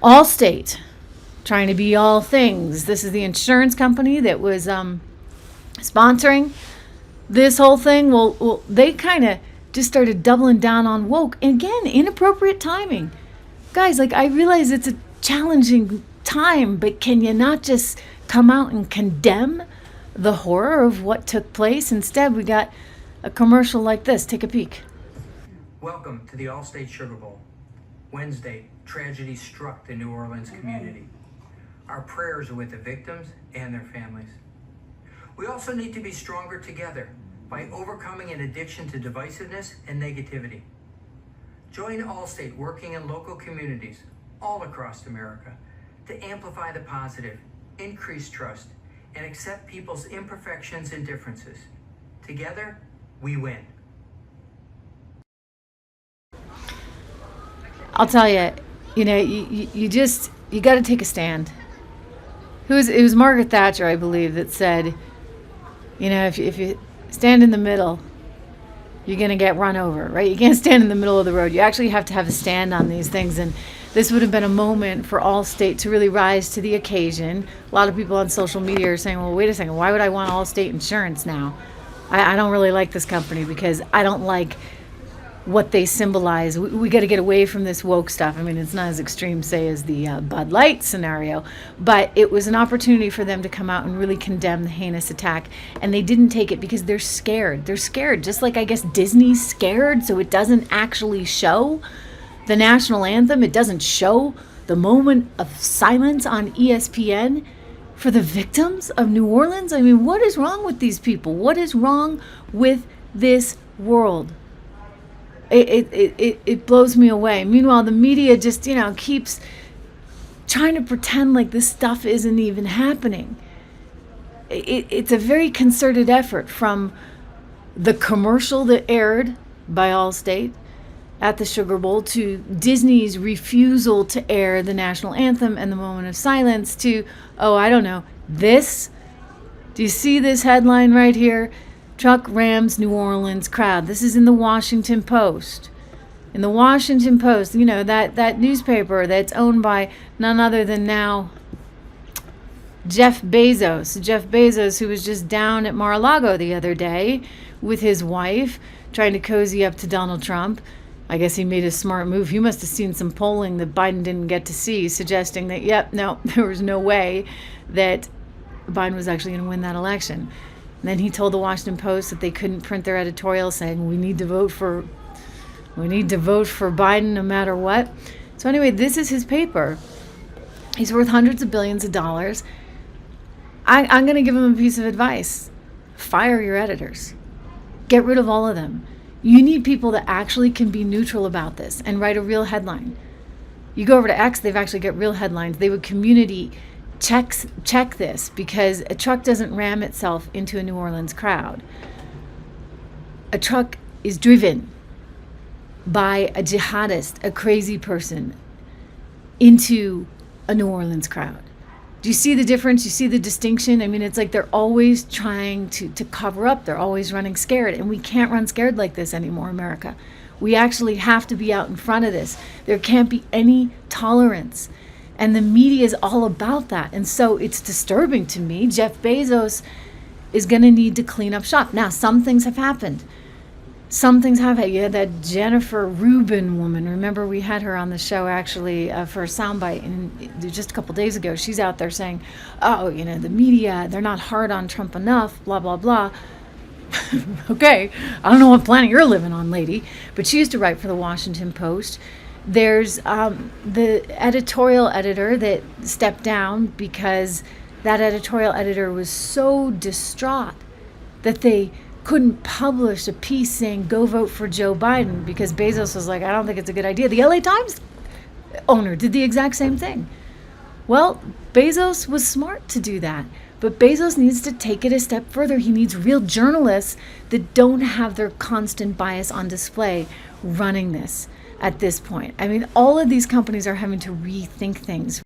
Allstate, trying to be all things. This is the insurance company that was sponsoring this whole thing. Well, they kind of just started doubling down on woke. And again, inappropriate timing. Guys, like, I realize it's a challenging time, but can you not just come out and condemn the horror of what took place? Instead, we got a commercial like this. Take a peek. Welcome to the Allstate Sugar Bowl. Wednesday, tragedy struck the New Orleans community. Our prayers are with the victims and their families. We also need to be stronger together by overcoming an addiction to divisiveness and negativity. Join Allstate working in local communities all across America to amplify the positive, increase trust, and accept people's imperfections and differences. Together, we win. I'll tell you, you got to take a stand. It was Margaret Thatcher, I believe, that said, if you stand in the middle, you're going to get run over, right? You can't stand in the middle of the road. You actually have to have a stand on these things. And this would have been a moment for Allstate to really rise to the occasion. A lot of people on social media are saying, well, wait a second, why would I want Allstate insurance now? I don't really like this company because I don't like what they symbolize. We got to get away from this woke stuff. I mean, it's not as extreme, say, as the Bud Light scenario, but it was an opportunity for them to come out and really condemn the heinous attack. And they didn't take it because they're scared. They're scared, just like I guess Disney's scared, so it doesn't actually show the national anthem. It doesn't show the moment of silence on ESPN for the victims of New Orleans. I mean, what is wrong with these people? What is wrong with this world? It blows me away. Meanwhile, the media just, keeps trying to pretend like this stuff isn't even happening. It's a very concerted effort, from the commercial that aired by Allstate at the Sugar Bowl to Disney's refusal to air the national anthem and the moment of silence to, this. Do you see this headline right here? Truck rams New Orleans crowd. This is in the Washington Post. In the Washington Post, that newspaper that's owned by none other than now Jeff Bezos. Jeff Bezos, who was just down at Mar-a-Lago the other day with his wife, trying to cozy up to Donald Trump. I guess he made a smart move. He must have seen some polling that Biden didn't get to see, suggesting that, there was no way that Biden was actually going to win that election. And then he told the Washington Post that they couldn't print their editorial saying we need to vote for Biden no matter what. So anyway, this is his paper. He's worth hundreds of billions of dollars. I'm going to give him a piece of advice. Fire your editors. Get rid of all of them. You need people that actually can be neutral about this and write a real headline. You go over to X, they've actually got real headlines. They would community check this, because a truck doesn't ram itself into a New Orleans crowd. A truck is driven by a jihadist, a crazy person, into a New Orleans crowd. Do you see the difference? You see the distinction? I mean, it's like they're always trying to cover up. They're always running scared. And we can't run scared like this anymore, America. We actually have to be out in front of this. There can't be any tolerance. And the media is all about that. And so it's disturbing to me. Jeff Bezos is going to need to clean up shop. Now, some things have happened. You had that Jennifer Rubin woman. Remember, we had her on the show actually for a soundbite and just a couple days ago. She's out there saying, the media, they're not hard on Trump enough, blah, blah, blah. Okay, I don't know what planet you're living on, lady. But she used to write for the Washington Post. There's the editorial editor that stepped down because that editorial editor was so distraught that they couldn't publish a piece saying go vote for Joe Biden, because Bezos was like, I don't think it's a good idea. The LA Times owner did the exact same thing. Well, Bezos was smart to do that, but Bezos needs to take it a step further. He needs real journalists that don't have their constant bias on display running this at this point. I mean, all of these companies are having to rethink things.